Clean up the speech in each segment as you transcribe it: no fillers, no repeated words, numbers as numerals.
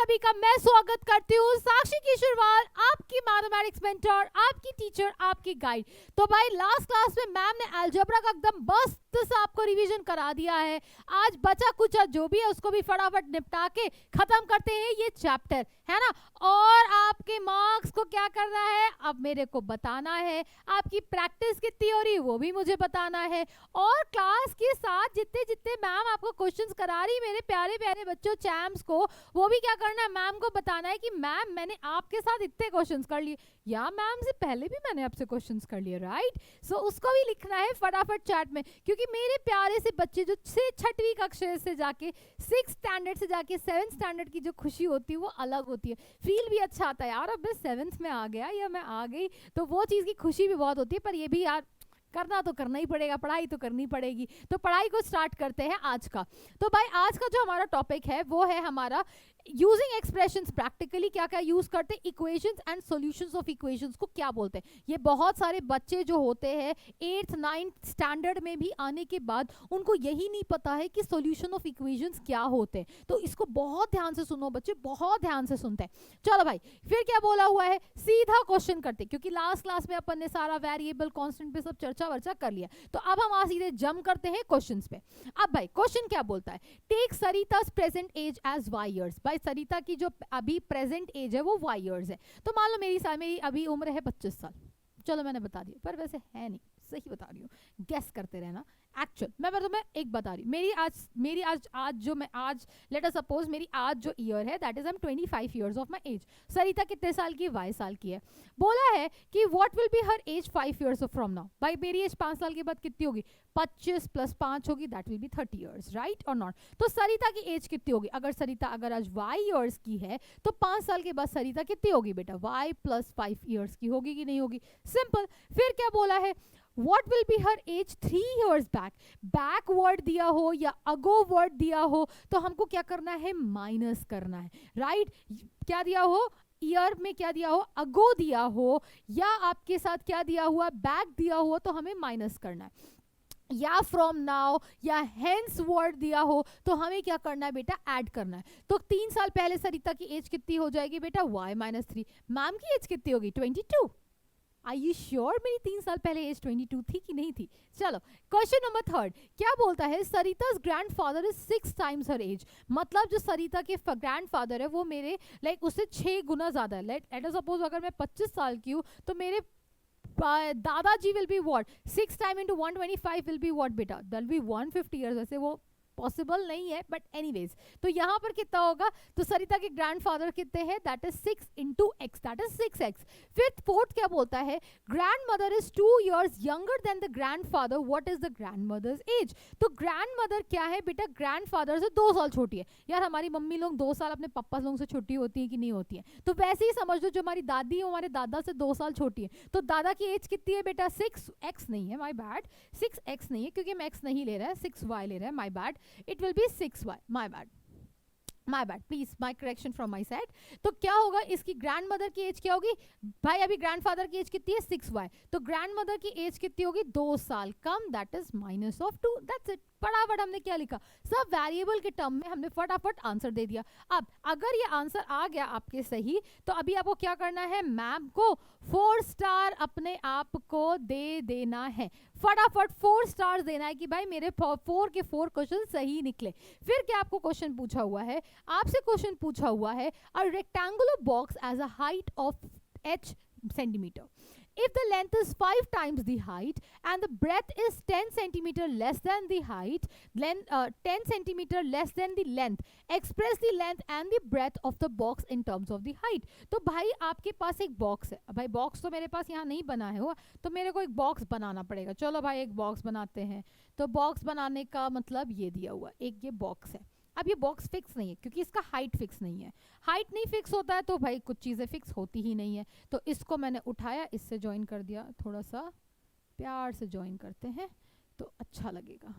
सभी का मैं स्वागत करती हूँ साक्षी किशोरवाल, आपकी मैथमेटिक्स मेंटर, आपकी टीचर, आपकी गाइड। तो भाई लास्ट क्लास में मैम ने अलजेब्रा का एकदम मस्त सा आपको रिवीजन करा दिया है। आज बचा कुचा जो भी है उसको भी फटाफट निपटा के खत्म करते हैं ये चैप्टर, है ना। और आपके मार्क्स को क्या करना है, अब मेरे को बताना है। आपकी प्रैक्टिस कितनी हो रही है वो भी मुझे बताना है। और क्लास के साथ जितने जितने मैम आपको क्वेश्चंस करा रही मेरे प्यारे प्यारे बच्चों चैम्प्स को, वो भी क्या करना है, मैम को बताना है कि मैम मैंने आपके साथ इतने क्वेश्चंस कर लिए, या मैम से पहले भी मैंने आपसे क्वेश्चंस कर लिए, राइट। सो उसको भी लिखना है फटाफट चैट में, क्योंकि मेरे प्यारे से बच्चे जो से छठवीं कक्षा से जाके 6th स्टैंडर्ड से जाके 7th स्टैंडर्ड की जो खुशी होती है वो अलग होती है। फील भी अच्छा आता है यार, अब मैं 7th में आ गया या मैं आ गई, तो वो चीज़ की खुशी भी बहुत होती है। पर ये भी यार करना तो करना ही पड़ेगा, पढ़ाई तो करनी पड़ेगी। तो पढ़ाई को स्टार्ट करते हैं आज का। तो भाई आज का जो हमारा टॉपिक है वो है हमारा यूजिंग एक्सप्रेशंस प्रैक्टिकली। क्या क्या यूज करते हैं, equations and solutions of equations को क्या बोलते हैं। ये बहुत सारे बच्चे जो होते हैं 8th 9th स्टैंडर्ड में भी आने के बाद उनको यही नहीं पता है कि सॉल्यूशन ऑफ इक्वेशंस क्या होते हैं। तो इसको बहुत ध्यान से सुनो बच्चे, बहुत ध्यान से सुनते हैं। चलो भाई फिर क्या बोला हुआ है, सीधा क्वेश्चन करते, क्योंकि लास्ट क्लास में अपन ने सारा वेरिएबल कांस्टेंट पे सब चर्चा वर्चा कर लिया। तो अब हम सीधे जंप करते हैं क्वेश्चंस पे। अब भाई क्वेश्चन क्या बोलता है, take Sarita's present age age y years। भाई सरिता की जो अभी प्रेजेंट एज है वो y years है। तो मान लो मेरी अभी उम्र है 25 साल। चलो मैंने बता दिया, पर वैसे है नहीं, सही बता रही हूँ, गेस करते रहना। एक्चुअल मैं तुम्हें एक बता रही हूँ, मेरी आज जो मैं आज लेट अस सपोज मेरी आज जो ईयर है that is I am 25 years of my age. Sarita कितने साल की है, y साल की है। बोला है कि what will be her age 5 years from now. भाई मेरी एज 5 साल के बाद कितनी होगी, 25 + 5 होगी, that will B 30 years, right और नॉट। तो सरिता की एज कितनी होगी, अगर सरिता अगर आज y ईयर्स की है तो 5 साल के बाद सरिता कितनी होगी बेटा, y + 5 ईयर्स की होगी कि नहीं होगी, सिंपल। फिर क्या बोला है, What will be her age 3 years back। Backward दिया हो या अगोवर्ड दिया हो तो हमको क्या करना है, माइनस करना है, राइट। क्या दिया हो, ईयर में क्या दिया हो, अगो दिया हो, या आपके साथ क्या दिया हुआ, बैक दिया हो, तो हमें माइनस करना है। या फ्रॉम नाउ या हेंस वर्ड दिया हो तो हमें क्या करना है बेटा, ऐड करना है। तो 3 साल पहले सरिता की एज कितनी हो जाएगी बेटा, y - 3। मैम की एज कितनी होगी, 22। Are you sure मेरी 3 साल पहले एज 22 थी कि नहीं थी। चलो क्वेश्चन नंबर 3 क्या बोलता है, Sarita's grandfather is 6 times her age। मतलब जो सरिता के ग्रैंडफादर है वो मेरे लाइक उससे 6 गुना ज्यादा है। लेट अस सपोज अगर मैं 25 साल की हूँ तो मेरे दादाजी will be what, 6 time into 125 will be what बेटा, दैट विल बी 150 ईयर्स। वैसे वो पॉसिबल नहीं है बट एनीवेज, तो यहाँ पर कितना होगा, तो सरिता के ग्रैंडफादर कितने हैं, that is 6 × x, that is 6x। फिर फोर्थ क्या बोलता है, grandmother is 2 years younger than the grandfather, what is the grandmother's age. तो ग्रैंडमदर क्या है बेटा, ग्रैंडफादर से 2 साल छोटी है। यार हमारी मम्मी लोग 2 साल अपने पापा लोगों से छोटी होती है कि नहीं होती है, तो वैसे ही समझ लो जो हमारी दादी है हमारे दादा से 2 साल छोटी है। तो दादा की एज कितनी है बेटा, 6x नहीं है, माई बैड, 6x नहीं है क्योंकि हम x नहीं ले रहे हैं, 6y ले रहे हैं, my bad, it will be 6y, my bad please, my correction from my side। तो क्या होगा, इसकी ग्रैंडमदर की एज क्या होगी भाई, अभी ग्रैंडफादर की एज कितनी है 6y, तो ग्रैंडमदर की एज कितनी होगी, 2 साल कम, दैट इज -2, दैट्स इट। फटाफट हमने क्या लिखा, सब वेरिएबल के टर्म में हमने फटाफट आंसर दे दिया। अब अगर ये आंसर आ गया आपके सही, तो अभी आपको क्या करना है, मैम को 4 स्टार अपने आप को दे देना है। फटाफट 4 स्टार्स देना है कि भाई मेरे 4 के 4 क्वेश्चन सही निकले। फिर क्या आपको क्वेश्चन पूछा हुआ है, आपसे क्वेश्चन पूछा हुआ है, a rectangular box has a height of h centimetre, if the length is 5 times the height and the breadth is 10 centimeter less than the height, 10 centimeter less than the length, express the length and the breadth of the box in terms of the height। तो भाई आपके पास एक box है, भाई box तो मेरे पास यहाँ नहीं बना है हुआ, तो मेरे को एक बॉक्स बनाना पड़ेगा। चलो भाई एक बॉक्स बनाते हैं। तो बॉक्स बनाने का मतलब ये दिया हुआ एक ये बॉक्स है। अब ये बॉक्स फिक्स नहीं है क्योंकि इसका हाइट फिक्स नहीं है, हाइट नहीं फिक्स होता है तो भाई कुछ चीज़ें फिक्स होती ही नहीं है। तो इसको मैंने उठाया, इससे ज्वाइन कर दिया, थोड़ा सा प्यार से ज्वाइन करते हैं तो अच्छा लगेगा,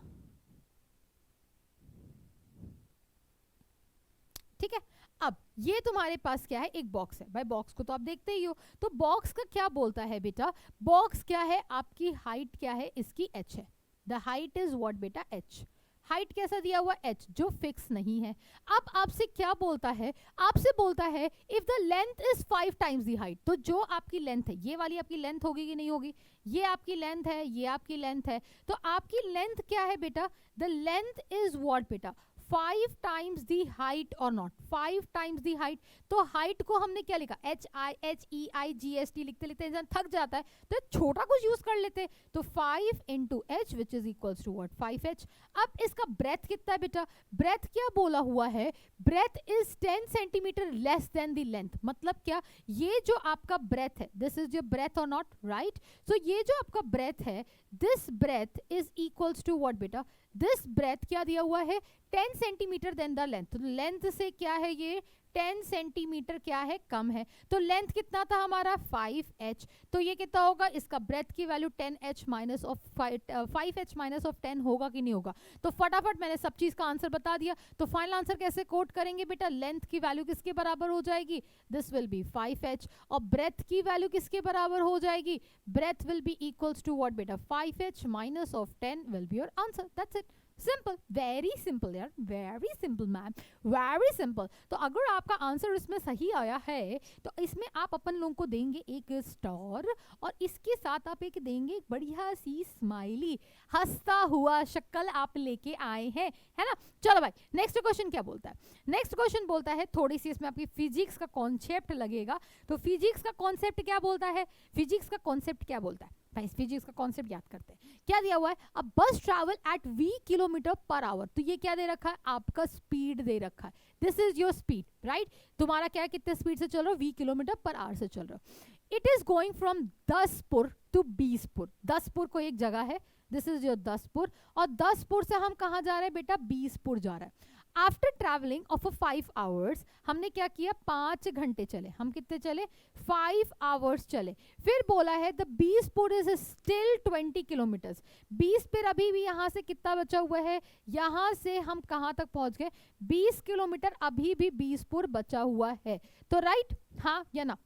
ठीक है। अब ये तुम्हारे पास क्या है, एक बॉक्स है, भाई बॉक्स को तो आप देखते ही हो। तो बॉक्स का क्या बोलता है बेटा, बॉक्स क्या है, आपकी हाइट क्या है, इसकी h है, द हाइट इज व्हाट बेटा, h। हाइट कैसा दिया हुआ h जो फिक्स नहीं है। अब आपसे क्या बोलता है, आपसे बोलता है if the length is 5 times the height, तो जो आपकी लेंथ है ये वाली आपकी लेंथ होगी कि नहीं होगी, ये आपकी लेंथ है, ये आपकी लेंथ है, तो आपकी लेंथ क्या है बेटा, द लेंथ इज व्हाट बेटा 5 टाइम्स दी हाइट और नॉट 5 टाइम्स दी हाइट। तो हाइट को हमने क्या लिखा, HIHEIGST लिखते लिखते इंसान थक जाता है, तो छोटा कुछ यूज कर लेते, तो 5 into h which is equals to what 5h। अब इसका ब्रेथ कितना है बेटा, ब्रेथ क्या बोला हुआ है, breadth is 10 centimetre less than the length, मतलब क्या, ये जो आपका ब्रेथ है, दिस इज योर ब्रेथ और नॉट, राइट। सो ये जो आपका ब्रेथ है, this breadth is equals to what बेटा, दिस ब्रेथ क्या दिया हुआ है 10 सेंटीमीटर देन द लेंथ, तो लेंथ से क्या है ये 10 सेंटीमीटर क्या है कम है, तो लेंथ कितना था हमारा 5h, तो ये कितना होगा, इसका ब्रेथ की value 10h minus of 5h minus of 10 होगा कि नहीं होगा। तो फटाफट मैंने सब चीज का आंसर बता दिया, तो फाइनल आंसर कैसे कोट करेंगे बेटा, लेंथ की वैल्यू किसके बराबर हो जाएगी, दिस विल बी 5h, और ब्रेथ की वैल्यू किसके बराबर हो जाएगी, breadth will be equals to what बेटा 5h minus of 10 will be your answer, that's it. Simple, very simple यार, very simple ma'am, very simple. तो अगर आपका आंसर इसमें सही आया है तो इसमें आप अपन लोगों को देंगे एक स्टार, और इसके साथ आप एक देंगे एक बढ़िया सी स्माइली, हंसता हुआ शक्ल आप लेके आए हैं, है ना। चलो भाई नेक्स्ट क्वेश्चन क्या बोलता है, नेक्स्ट क्वेश्चन बोलता है, थोड़ी सी इसमें आपकी फिजिक्स का कॉन्सेप्ट लगेगा, तो फिजिक्स का कॉन्सेप्ट क्या बोलता है, फिजिक्स का कॉन्सेप्ट क्या बोलता है भाई, फिजिक्स का कॉन्सेप्ट याद करते हैं। क्या दिया हुआ है, अ बस travel at v kilometre per hour, तो ये क्या दे रखा है, आपका स्पीड दे रखा है, this is your speed, right. तुम्हारा क्या है, कितने स्पीड से चल रहे हो, v किलोमीटर पर आवर से चल रहे हो। It is going from Daspur to Bispur, Daspur को एक जगह है, दिस इज योर दसपुर, और दसपुर से हम कहाँ जा रहे हैं बेटा, बीसपुर जा रहा है। आफ्टर ट्रैवलिंग ऑफ 5 आवर्स, हमने क्या किया 5 घंटे चले, हम कितने चले 5 आवर्स चले। फिर बोला है द बीसपुर इज स्टिल 20 किलोमीटर्स, बीस पर अभी भी यहाँ से कितना बचा हुआ है, यहाँ से हम कहाँ तक पहुंच गए 20 किलोमीटर, अभी भी बीसपुर बचा हुआ है, तो राइट हाँ या ना।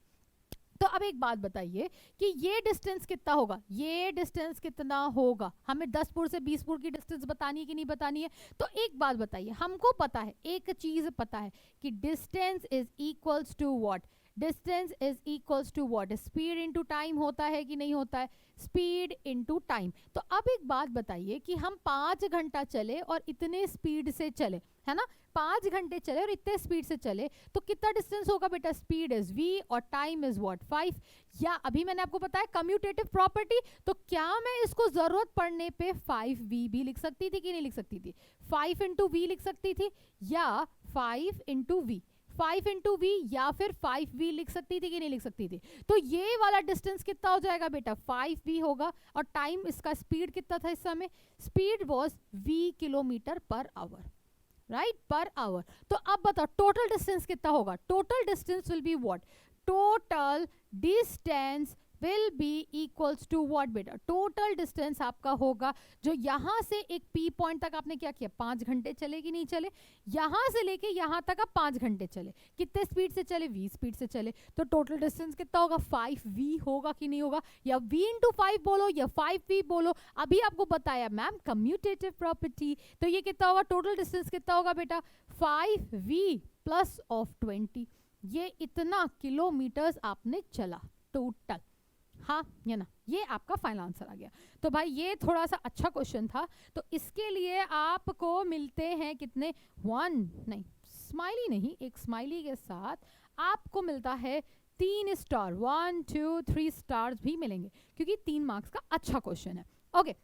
तो अब एक बात बताइए कि ये डिस्टेंस कितना होगा, ये डिस्टेंस कितना होगा, हमें दसपुर से बीसपुर की डिस्टेंस बतानी है कि नहीं बतानी है। तो एक बात बताइए, हमको पता है, एक चीज पता है कि distance is equals to what, distance is equals to what, speed into time होता है कि नहीं होता है, स्पीड इनटू टाइम। तो अब एक बात बताइए कि हम 5 घंटा चले और इतने स्पीड से चले, है ना, 5 घंटे चले और इतने स्पीड से चले, तो कितना डिस्टेंस होगा बेटा, स्पीड इज v और टाइम इज व्हाट 5। या अभी मैंने आपको बताया कम्यूटेटिव प्रॉपर्टी, तो क्या मैं इसको जरूरत पड़ने पे 5v भी लिख सकती थी कि नहीं लिख सकती थी, 5 इंटू वी लिख सकती थी, या 5 इंटू वी, 5 इंटू वी, या फिर 5v लिख सकती थी कि नहीं लिख सकती थी। तो ये वाला डिस्टेंस कितना हो जाएगा बेटा 5v होगा, और टाइम इसका स्पीड कितना था इस समय, speed was v kilometre per hour, right, per hour. तो अब बताओ टोटल डिस्टेंस कितना होगा, total distance will be what, total distance will be equals to what बेटा, टोटल डिस्टेंस आपका होगा जो यहां से एक पी पॉइंट तक आपने क्या किया 5 घंटे चले कि नहीं चले, यहां से लेके यहां तक आप 5 घंटे चले, कितने स्पीड से चले, v स्पीड से चले, तो टोटल डिस्टेंस कितना होगा 5v होगा कि नहीं होगा, या v इंटू 5 बोलो या 5v बोलो। अभी आपको बताया मैम कम्यूटेटिव प्रॉपर्टी, तो ये कितना होगा, टोटल डिस्टेंस कितना होगा बेटा 5v प्लस ऑफ 20, ये इतना किलोमीटर्स आपने चला टोटल, हाँ या ना, ये आपका फाइनल आंसर आ गया। तो भाई ये थोड़ा सा अच्छा क्वेश्चन था, तो इसके लिए आपको मिलते हैं कितने 1 नहीं स्माइली नहीं, एक स्माइली के साथ आपको मिलता है 3 स्टार, 1 2 3 स्टार्स भी मिलेंगे क्योंकि 3 मार्क्स का अच्छा क्वेश्चन है। Okay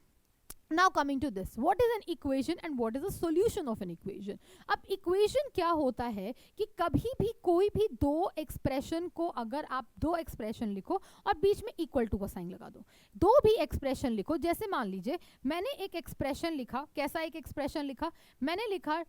now coming to this, what is an equation and what is the solution of an equation. अब इक्वेशन क्या होता है कि कभी भी कोई भी दो एक्सप्रेशन को, अगर आप दो एक्सप्रेशन लिखो और बीच में इक्वल टू का साइन लगा दो, दो भी एक्सप्रेशन लिखो, जैसे मान लीजिए मैंने एक एक्सप्रेशन लिखा, कैसा एक एक्सप्रेशन लिखा, मैंने लिखा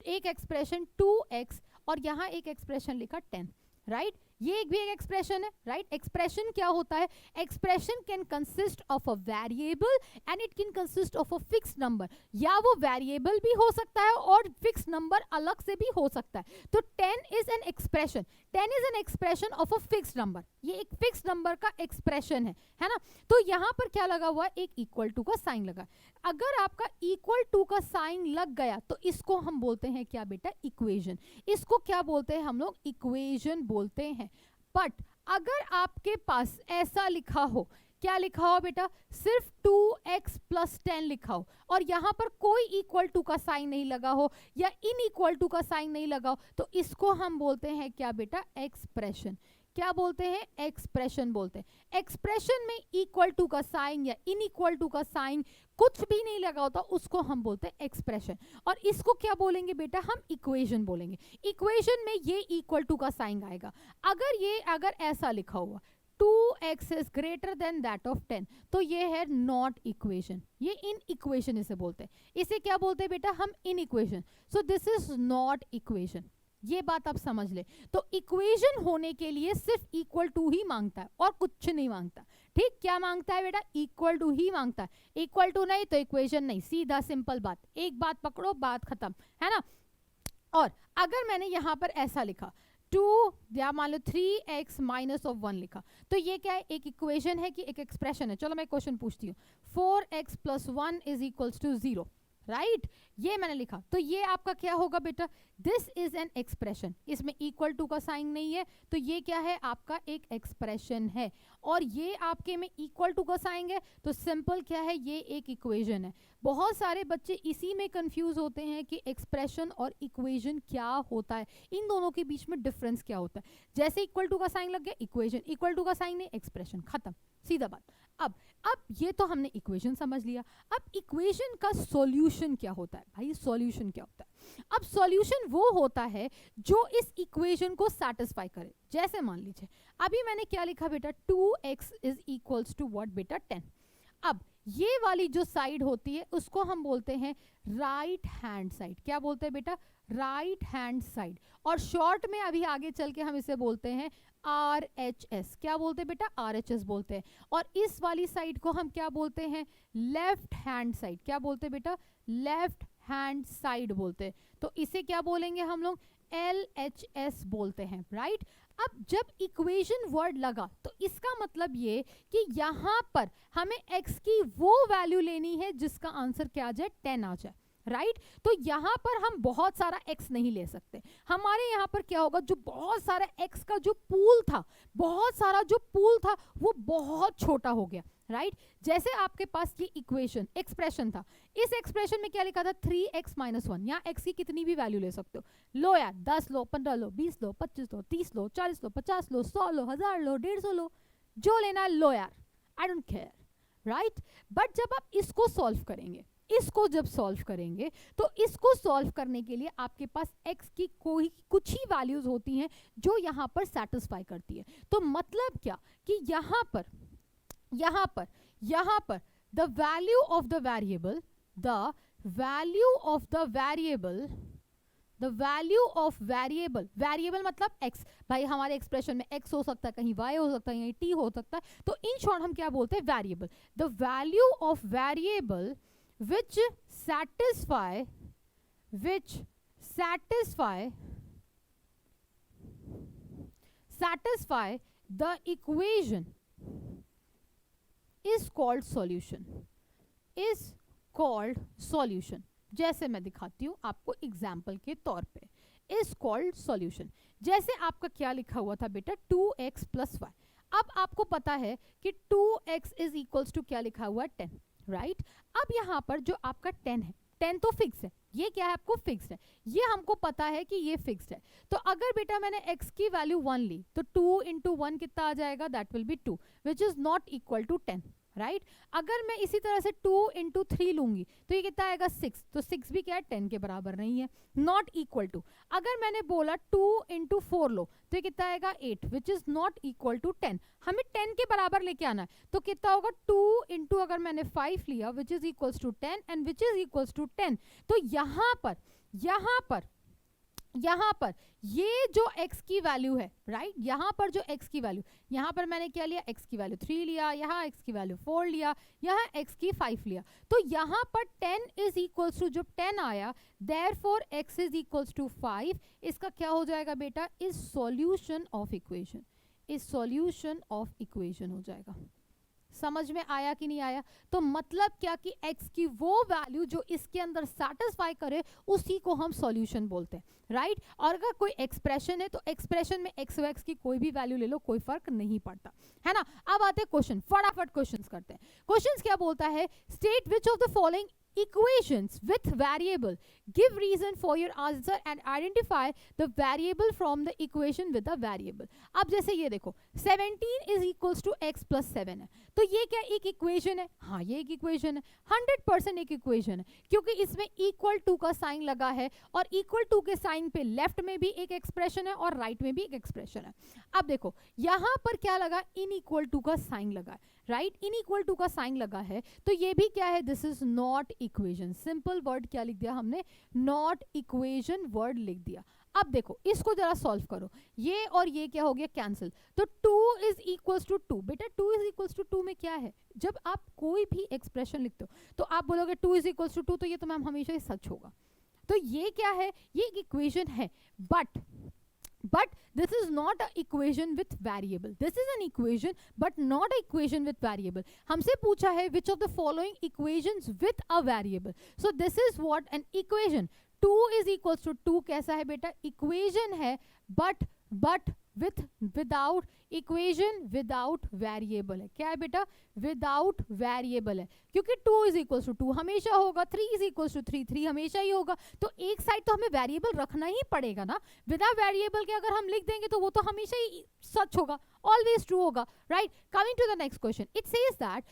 एक एक्सप्रेशन 2x और यहाँ एक एक्सप्रेशन लिखा 10, राइट, ये भी एक एक्सप्रेशन है, राइट? एक्सप्रेशन क्या होता है? Expression can consist of a variable and it can consist of a fixed number, या वो वेरिएबल भी हो सकता है और फिक्स्ड नंबर अलग से भी हो सकता है। तो 10 is an expression, 10 is an expression of a fixed number, ये एक फिक्स्ड नंबर का एक्सप्रेशन है ना? तो यहाँ पर क्या लगा हुआ है? एक इक्वल टू का साइन लगा। अगर आपका इक्वल टू का साइन लग गया तो इसको हम बोलते हैं क्या बेटा? इक्वेशन। इसको क्या बोलते हैं हम लोग? इक्वेशन बोलते हैं। बट अगर आपके पास ऐसा लिखा हो, क्या लिखा हो बेटा? सिर्फ 2x प्लस 10 लिखा हो और यहाँ पर कोई इक्वल टू का साइन नहीं लगा हो या इनइक्वल टू का साइन नहीं लगा हो, तो इसको हम बोलते हैं क्या बेटा? एक्सप्रेशन। क्या बोलते हैं? एक्सप्रेशन बोलते हैं। एक्सप्रेशन में इक्वल टू का साइन या इनइक्वल टू का साइन कुछ भी नहीं लगा होता, उसको हम बोलते हैं एक्सप्रेशन। और इसको क्या बोलेंगे बेटा? हम इक्वेशन बोलेंगे। इक्वेशन में ये इक्वल टू का साइन आएगा। अगर ऐसा लिखा हुआ 2x is greater than that of 10, तो ये है नॉट इक्वेशन, ये इन इक्वेशन इसे बोलते हैं। इसे क्या बोलते हैं बेटा? हम in equation. So this is not equation, ये बात आप समझ ले। तो इक्वेशन होने के लिए सिर्फ इक्वल टू ही मांगता है और कुछ नहीं मांगता। ठीक, क्या मांगता है बेटा? इक्वल टू ही मांगता है। इक्वल टू नहीं तो इक्वेशन नहीं, सीधा सिंपल बात। एक बात पकड़ो, बात खत्म, है ना? और अगर मैंने यहां पर ऐसा लिखा 2 या मान लो 3x माइनस ऑफ 1 लिखा, तो ये क्या है? एक इक्वेशन है कि एक एक्सप्रेशन है? चलो मैं क्वेश्चन पूछती हूँ। 4x plus 1 is equals to 0, right? ये मैंने लिखा, तो ये आपका क्या होगा बेटा? This is an expression. इसमें इक्वल टू का साइन नहीं है, तो ये क्या है? आपका एक एक्सप्रेशन है। और ये आपके में इक्वल टू का साइन है, तो सिंपल क्या है? ये एक इक्वेशन है। बहुत सारे बच्चे इसी में कंफ्यूज होते हैं कि एक्सप्रेशन और इक्वेशन क्या होता है, इन दोनों के बीच में डिफरेंस क्या होता है। जैसे इक्वल टू का साइन लग गया, इक्वेशन, इक्वल टू का साइन है, एक्सप्रेशन, खत्म, सीधा बात। अब ये तो हमने इक्वेशन समझ लिया। अब इक्वेशन का सॉल्यूशन क्या होता है? भाई सॉल्यूशन क्या होता है? अब सॉल्यूशन वो होता है जो इस इक्वेशन को सैटिस्फाई करे। जैसे मान लीजिए अभी मैंने क्या लिखा बेटा? 2x is equals to what बेटा? 10। अब ये वाली जो साइड होती है उसको हम बोलते हैं राइट हैंड साइड। क्या बोलते हैं बेटा? Right hand side. और शॉर्ट में अभी आगे चल के हम इसे बोलते हैं RHS। क्या बोलते हैं बेटा? RHS बोलते हैं। और इस वाली साइड को हम क्या बोलते हैं? Left hand side. क्या बोलते हैं बेटा? लेफ्ट हैंड साइड बोलते हैं। तो इसे क्या बोलेंगे हम लोग? LHS बोलते हैं, राइट? अब जब इक्वेशन वर्ड लगा तो इसका मतलब ये कि यहाँ पर हमें x की वो वैल्यू लेनी है जिसका आंसर क्या आ जाए? 10 आ जाए, राइट? तो यहाँ पर हम बहुत सारा x नहीं ले सकते। हमारे यहाँ पर क्या होगा? जो बहुत सारा x का जो पूल था, बहुत सारा जो पूल था वो बहुत छोटा हो गया, राइट? जैसे आपके पास ये इक्वेशन एक्सप्रेशन था, इस एक्सप्रेशन में क्या लिखा था? 3x minus 1। यहाँ x की कितनी भी वैल्यू ले सकते हो। लो यार, 10 लो, 15 लो, 20 लो, 25 लो, 30 लो, 40 लो, 50 लो, 100 लो, 1000 लो, 150 लो, जो लेना लो यार, I don't care, right? But जब आप इसको सॉल्व करेंगे, इसको जब सॉल्व करेंगे तो इसको सॉल्व करने के लिए आपके पास x की कोई कुछ ही वैल्यूज होती हैं जो यहाँ पर सेटिस्फाई करती है। तो मतलब क्या कि यहाँ पर the value of the variable, variable मतलब x। भाई हमारे एक्सप्रेशन में x हो सकता है, कहीं y हो सकता है, कहीं t हो सकता है। तो इन शॉर्ट हम क्या बोलते हैं? Variable. The value of variable which satisfy the equation is called solution। जैसे मैं दिखाती हूँ आपको एग्जाम्पल के तौर पे, is called solution। जैसे आपका क्या लिखा हुआ था बेटा? 2x plus y। अब आपको पता है कि 2x इज इक्वल्स टू क्या लिखा हुआ है? 10, राइट? अब यहाँ पर जो आपका 10 है, 10 तो फिक्स है। ये क्या है? आपको फिक्स्ड है। ये हमको पता है कि ये फिक्स्ड है। तो अगर बेटा मैंने x की वैल्यू 1 ली तो 2 इंटू 1 कितना आ जाएगा? That will be 2, which is not equal to 10, right? अगर मैं इसी तरह से 2 इंटू 3 लूंगी तो ये कितना आएगा? 6। तो 6 भी क्या है? 10 के बराबर नहीं है, नॉट इक्वल टू। अगर मैंने बोला 2 इंटू 4 लो तो ये कितना आएगा? 8, which is not equal to 10। हमें 10 के बराबर लेके आना है, तो कितना होगा? 2 इंटू अगर मैंने 5 लिया which is equals to 10 and which is equals to 10। तो यहाँ पर यहाँ पर ये जो x की वैल्यू है, राइट, यहाँ पर जो x की वैल्यू, यहाँ पर मैंने क्या लिया, x की वैल्यू 3 लिया, यहाँ x की वैल्यू 4 लिया, यहाँ x की 5 लिया, तो यहाँ पर 10 इज इक्वल्स टू, जब 10 आया therefore x is equals to 5, इसका क्या हो जाएगा बेटा, is solution of equation, is solution of equation हो जाएगा। समझ में आया कि नहीं आया? तो मतलब क्या कि x की वो वैल्यू जो इसके अंदर सेटिस्फाई करे उसी को हम सॉल्यूशन बोलते हैं, राइट। और अगर कोई एक्सप्रेशन है तो एक्सप्रेशन में x और x की कोई भी वैल्यू ले लो, कोई फर्क नहीं पड़ता, है ना। अब आते हैं क्वेश्चन, फटाफट क्वेश्चंस करते हैं। क्वेश्चंस क्या बोलता है, state which of the following equations with variable, give reason for your answer and identify the variable from the equation with the variable। अब जैसे ये देखो 17 is equals to x plus 7 है, तो ये क्या एक इक्वेशन है, हाँ ये एक इक्वेशन है, 100% एक इक्वेशन है, क्योंकि इसमें इक्वल टू का साइन लगा है और इक्वल टू के साइन पे लेफ्ट में भी एक एक्सप्रेशन है और राइट में भी एक एक्सप्रेशन है। अब देखो यहाँ पर क्या लगा, इनइक्वल टू का साइन लगा है, राइट, इनइक्वल टू का साइन लगा है, तो ये भी क्या है, this is not equation. Simple word क्या लिख दिया हमने, नॉट इक्वेशन वर्ड लिख दिया। अब देखो इसको जरा सॉल्व करो, ये और ये क्या हो गया, कैंसिल, तो 2 इज इक्वल्स टू 2। बेटा 2 इज इक्वल्स टू 2 में क्या है, जब आप कोई भी एक्सप्रेशन लिखते हो तो आप बोलोगे 2 इज इक्वल्स टू 2, तो ये तो मैम हमेशा ही सच होगा। तो ये क्या है, ये एक इक्वेशन है, but this is not a equation with variable, this is an equation but not a equation with variable। हमसे पूछा है which of the following equations with a variable, so this is what an equation। 2 is equals to 2 कैसा है बेटा, equation है, but without equation without variable है, क्या है बेटा, विदाउट वेरिएबल है, क्योंकि 2 इज इक्वल्स टू 2 हमेशा होगा, 3 इज इक्वल्स टू 3 3 हमेशा ही होगा, तो एक साइड तो हमें वेरिएबल रखना ही पड़ेगा ना। विदाउट वेरिएबल के अगर हम लिख देंगे तो वो तो हमेशा ही सच होगा, ऑलवेज ट्रू होगा, right. Coming to the next question, it says that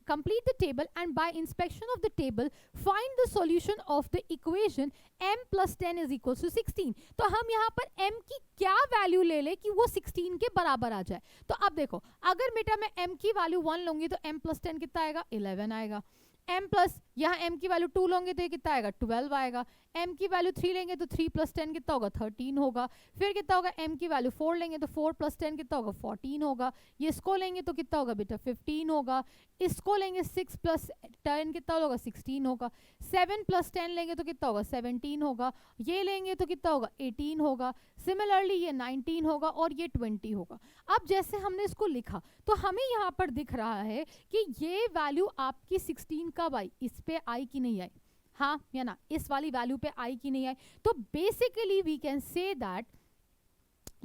complete the table and by inspection of the table find the solution of the equation m plus 10 is equals to 16। तो हम यहाँ पर m की क्या value ले ले कि वो 16 के बराबर आ जाए। तो अब देखो अगर बेटा मैं m की वैल्यू 1 लूंगी तो m plus 10 कितना आएगा, 11 आएगा। m प्लस यहाँ m की वैल्यू 2 लोगे तो ये कितना आएगा, 12 आएगा। m की वैल्यू 3 लेंगे तो 3 प्लस 10 कितना होगा, 13 होगा। फिर कितना होगा, m की वैल्यू 4 लेंगे तो 4 प्लस 10 कितना होगा, 14 होगा। ये इसको लेंगे तो कितना होगा बेटा, 15 होगा। इसको लेंगे 6 प्लस 10 कितना होगा, 16 होगा। 7 प्लस 10 लेंगे तो कितना होगा, 17 होगा। ये लेंगे तो कितना होगा, 18 होगा। सिमिलरली ये 19 होगा और ये 20 होगा। अब जैसे हमने इसको लिखा तो हमें यहाँ पर दिख रहा है कि ये वैल्यू आपकी 16 कब आई, इस पे आई कि नहीं आई, हाँ या ना, इस वाली वैल्यू पे आई कि नहीं आई। तो basically we can say that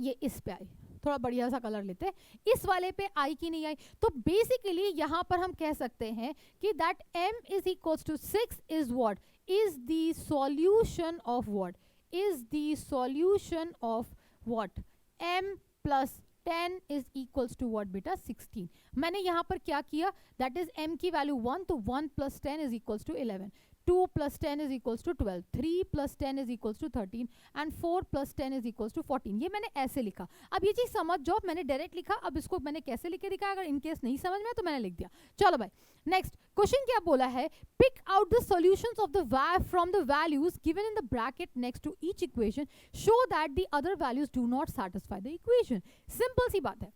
ये इस पे आई, थोड़ा बढ़िया सा कलर लेते हैं, इस वाले पे आई कि नहीं आई। तो बेसिकली यहाँ पर हम कह सकते हैं कि that m is equals to 6 is what, is the solution of what, is the solution of what, m plus 10 is equals to what बेटा, 16। मैंने यहाँ पर क्या किया, दैट इज m की वैल्यू 1, तो 1 plus 10 is equals to 11, 2 plus 10 is equals to 12, 3 plus 10 is equals to 13 and 4 plus 10 is equals to 14। ये मैंने ऐसे लिखा। अब ये चीज समझ जाओ, मैंने डायरेक्ट लिखा, अब इसको मैंने कैसे लिख के दिखाया, अगर इनकेस नहीं समझ में तो मैंने लिख दिया। चलो भाई नेक्स्ट क्वेश्चन क्या बोला है, pick out the solutions of the from the values given in the bracket next to each equation, show that the other values do not satisfy the equation. Simple सी बात है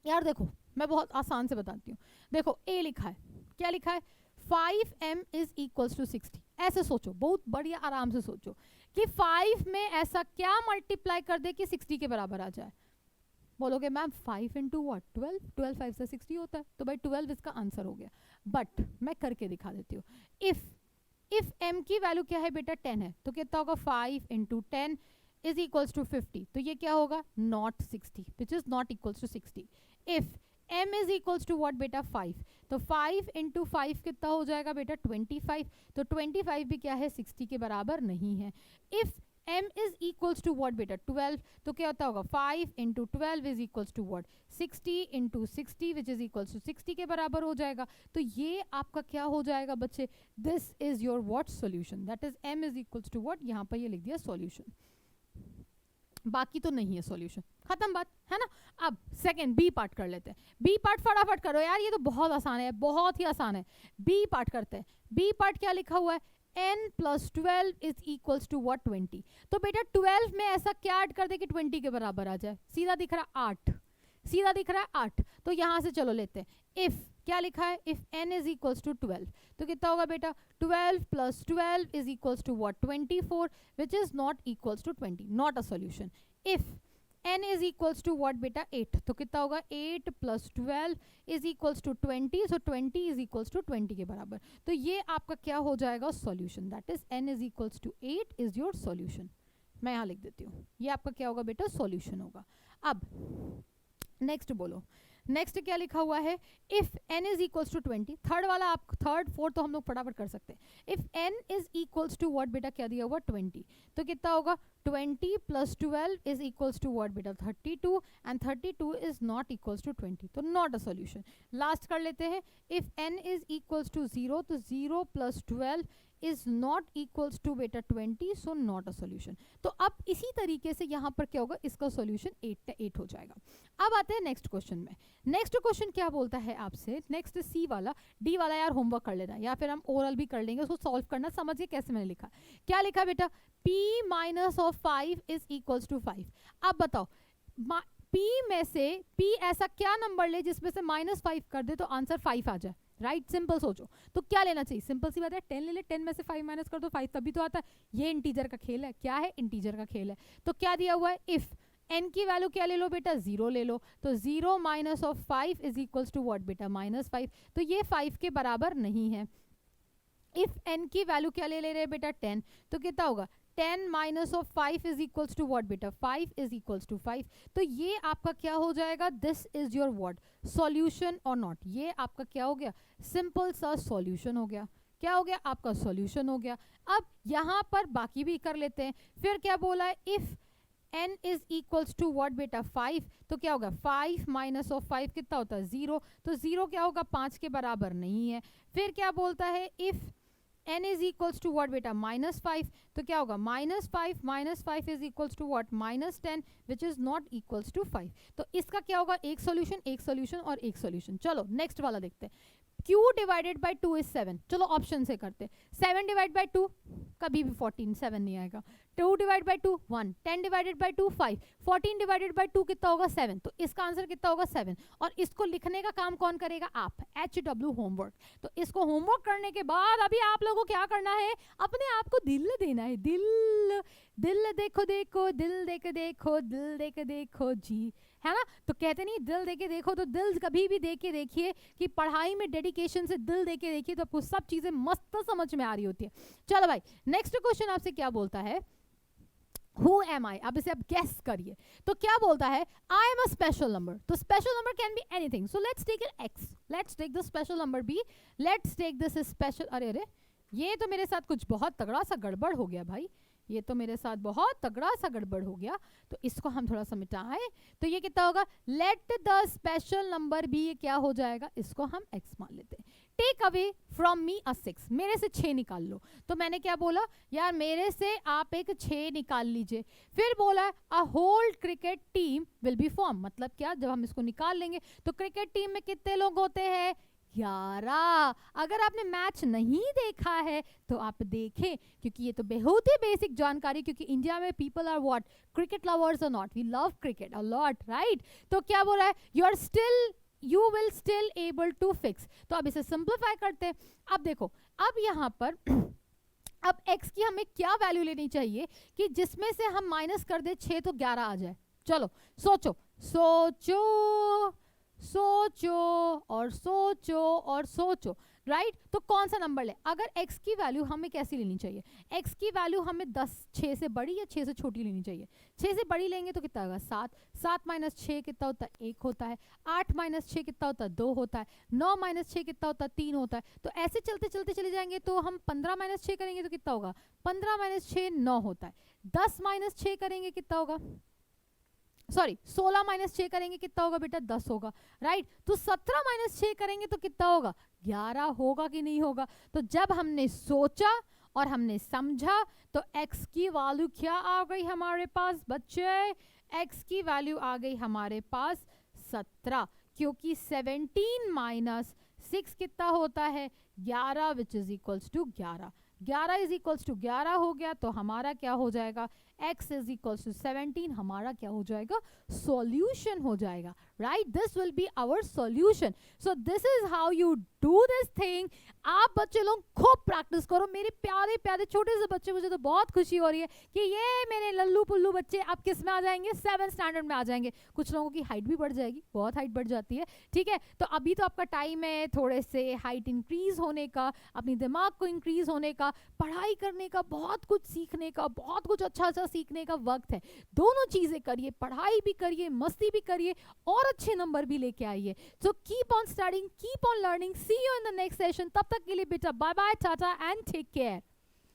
यार, देखो मैं बहुत आसान से बताती हूँ। देखो ए लिखा है, क्या लिखा है, 5m is equals to 60। ऐसे सोचो, बहुत बढ़िया आराम से सोचो कि 5 में ऐसा क्या मल्टीप्लाई कर दे कि 60 के बराबर आ जाए। बोलोगे मैम 5 इंटू व्हाट, 12, 12 5 से 60 होता है, तो भाई 12 इसका आंसर हो गया। बट मैं करके दिखा देती हूँ। इफ m की वैल्यू क्या है बेटा, 10 है, तो कितना होगा, 5 इंटू 10 इज इक्वल्स टू 50, तो ये क्या होगा, not 60, which is not equals to 60। If m is equals to what बेटा, 5, तो 5 इंटू 5 कितना हो जाएगा बेटा, 25, तो 25 भी क्या है, 60 के बराबर नहीं है। If m is equals to what बेटा, 12, तो क्या होता होगा, 5 into 12 is equals to what, 60 into 60 which is equals to 60 के बराबर हो जाएगा। तो ये आपका क्या हो जाएगा बच्चे, this is your what solution, that is m is equals to what, यहाँ पर ये लिख दिया सॉल्यूशन, बाकी तो नहीं है सॉल्यूशन, खत्म बात है ना। अब सेकंड बी पार्ट कर लेते हैं। बी पार्ट फटाफट करो यार, ये तो बहुत आसान है, बहुत ही आसान है। बी पार्ट करते हैं। बी पार्ट क्या लिखा हुआ है, n plus 12 is equals to what 20। तो बेटा 12 में ऐसा क्या ऐड कर दे कि 20 के बराबर आ जाए, सीधा दिख रहा है 8, सीधा दिख रहा है 8। तो यहां से चलो लेते हैं, इफ क्या लिखा है, if n is equals to 12, तो कितना होगा बेटा 12 plus 12 is equals to what 24, which is not equals to 20, not a solution. If n is equals to what बेटा 8, तो कितना होगा 8 plus 12 is equals to 20, so 20 is equals to 20 के बराबर। तो ये आपका क्या हो जाएगा solution, that is n is equals to 8 is your solution. मैं यहाँ लिख देती हूँ, ये आपका क्या होगा बेटा सॉल्यूशन होगा। अब नेक्स्ट बोलो, नेक्स्ट क्या लिखा हुआ है, if n is equals to 20, third वाला आप थर्ड फोर्थ तो हम लोग फटाफट कर सकते हैं। If n is equals to what बेटा क्या दिया हुआ 20, तो कितना होगा 20 plus 12 is equals to what बेटा 32, and 32 is not equals to 20, तो नॉट अ सॉल्यूशन। लास्ट कर लेते हैं, if n is equals to 0, तो 0 plus 12 is not equals to बेटा 20, सो नॉट अ सॉल्यूशन। तो अब इसी तरीके से यहाँ पर क्या होगा, इसका सॉल्यूशन 8 हो जाएगा। अब आते हैं नेक्स्ट क्वेश्चन में। नेक्स्ट क्वेश्चन क्या बोलता है आपसे, नेक्स्ट सी वाला, डी वाला यार होमवर्क कर लेना, या फिर हम ओरल भी कर लेंगे, उसको सॉल्व करना, समझिए कैसे मैंने लिखा। क्या लिखा बेटा, p minus of 5 is equals to 5। अब बताओ p में से p ऐसा क्या नंबर ले जिसमें से -5 कर दे तो आंसर 5 आ जाए, राइट सिंपल सोचो। तो क्या लेना चाहिए, सिंपल सी बात है 10 ले ले, 10 में से 5 माइनस कर दो 5 तभी तो आता है। ये इंटीजर का खेल है, क्या है इंटीजर का खेल है। तो क्या दिया हुआ है, इफ n की वैल्यू क्या ले लो बेटा 0 ले लो, तो 0 minus of 5 is equals to what बेटा -5, तो ये 5 के बराबर नहीं है। इफ n की वैल्यू क्या ले रहे हैं बेटा 10, तो कितना होगा 10 minus of 5 is equals to what बेटा 5 इज इक्वल्स टू 5। तो ये आपका क्या हो जाएगा, this is your what solution और नॉट, ये आपका क्या हो गया सिंपल सा सॉल्यूशन हो गया। क्या हो गया आपका सॉल्यूशन हो गया। अब यहाँ पर बाकी भी कर लेते हैं। फिर क्या बोला है, if n is equals to what बेटा 5, तो क्या होगा 5 माइनस ऑफ 5 कितना होता है 0, तो 0 क्या होगा 5 के बराबर नहीं है। फिर क्या बोलता है, if n is equals to what बेटा -5, तो क्या होगा -5 is equals to what -10, which is not equals to 5। तो इसका क्या होगा एक सॉल्यूशन और एक सॉल्यूशन। चलो नेक्स्ट वाला देखते हैं, q डिवाइडेड बाई 2 इज 7। चलो ऑप्शन से करते, 7 डिवाइड बाई 2 कभी भी 14, 7 नहीं आएगा। 2 divide by 2 1, 10 divided by 2 5, 14 divided by 2 कितना होगा 7, तो इसका आंसर कितना होगा 7। और इसको लिखने का काम कौन करेगा, आप, HW होमवर्क। तो इसको होमवर्क करने के बाद अभी आप लोगों को क्या करना है, अपने आप को दिल देना है, दिल दिल देखो देखो, दिल देके देखो, दिल देके देखो जी, है ना। तो कहते नहीं दिल देके देखो, तो दिल कभी भी देके देखिए कि पढ़ाई में डेडिकेशन से दिल देके देखिए तो आपको सब चीजें मस्त समझ में आ रही होती है। चलो भाई नेक्स्ट क्वेश्चन आपसे क्या बोलता है, Who am I? अब इसे आप गेस करिए। तो क्या बोलता है, I am a special number। तो special number can be anything, so let's take an X, let's take the special number B, let's take this special, अरे अरे ये तो मेरे साथ कुछ बहुत तगड़ा सा गड़बड़ हो गया भाई, ये तो मेरे साथ बहुत तगड़ा सा गड़बड़ हो गया। तो इसको हम थोड़ा सा मिटाएं, तो ये कितना होगा, let the special number be, ये क्या हो जाएगा, इसको हम x मान लेते हैं। टेक अवे फ्रॉम मी अ 6, मेरे से 6 निकाल लो। तो मैंने क्या बोला यार, मेरे से आप एक 6 निकाल लीजिए। फिर बोला a whole cricket team will be form, मतलब क्या, जब हम इसको निकाल लेंगे तो क्रिकेट टीम में कितने लोग होते हैं 11। अगर आपने मैच नहीं देखा है तो आप देखें, क्योंकि ये तो बहुत ही बेसिक जानकारी, क्योंकि इंडिया में people are what cricket lovers और not, we love cricket a lot, right. तो क्या बोल रहा है, you will still able to fix। तो अब इसे सिंप्लीफाई करते हैं। अब देखो, अब यहाँ पर अब x की हमें क्या वैल्यू लेनी चाहिए कि जिसमें से हम माइनस कर दे 6 तो 11 आ जाए। चलो सोचो सोचो सोचो और सोचो और सोचो, राइट। तो कौन सा नंबर ले, अगर x की वैल्यू हमें कैसी लेनी चाहिए, x की वैल्यू हमें 6 से बड़ी या 6 से छोटी लेनी चाहिए। 6 से बड़ी लेंगे तो कितना होगा 7, 7 माइनस 6 कितना होता है 1 होता है, 8 माइनस 6 कितना होता है 2 होता है, 9 माइनस 6 कितना होता है 3 होता है। तो ऐसे चलते चलते चले जाएंगे, तो हम 15 माइनस 6 करेंगे तो कितना होगा, 15 माइनस 6 9 होता है। 10 माइनस 6 करेंगे कितना होगा, सॉरी 16 माइनस 6 करेंगे कितना होगा बेटा 10 होगा, राइट। तो 17 माइनस 6 करेंगे तो कितना होगा 11 होगा कि नहीं होगा। तो जब हमने सोचा और हमने समझा तो x की वैल्यू क्या आ गई हमारे पास बच्चे, x की वैल्यू आ गई हमारे पास 17, क्योंकि 17 माइनस 6 कितना होता है 11, which is equals to 11। 11 is equals to 11 हो गया तो हमारा क्या हो जाएगा, x इज इक्वल्स टू 17 हमारा क्या हो जाएगा, सॉल्यूशन हो जाएगा, right. This will be our solution. So this is how you do this thing. आप बच्चे लोग खूब प्रैक्टिस करो, मेरे प्यारे प्यारे छोटे से बच्चे. मुझे तो बहुत खुशी हो रही है कि ये मेरे लल्लू पुल्लू बच्चे अब किस में आ जाएंगे, 7th स्टैंडर्ड में आ जाएंगे. कुछ लोगों की हाइट भी बढ़ जाएगी, बहुत हाइट बढ़ जाती है, ठीक है. तो अभी तो आपका टाइम है थोड़े से हाइट इंक्रीज होने का, अपनी दिमाग को इंक्रीज होने का, पढ़ाई करने का, बहुत कुछ सीखने का, बहुत कुछ अच्छा अच्छा सीखने का वक्त है. दोनों चीजें करिए, पढ़ाई भी करिए, मस्ती भी करिए और अच्छे नंबर भी लेके आइए. So keep on studying, keep on learning. See you in the next session. तब तक के लिए बेटा bye bye, tata and take care.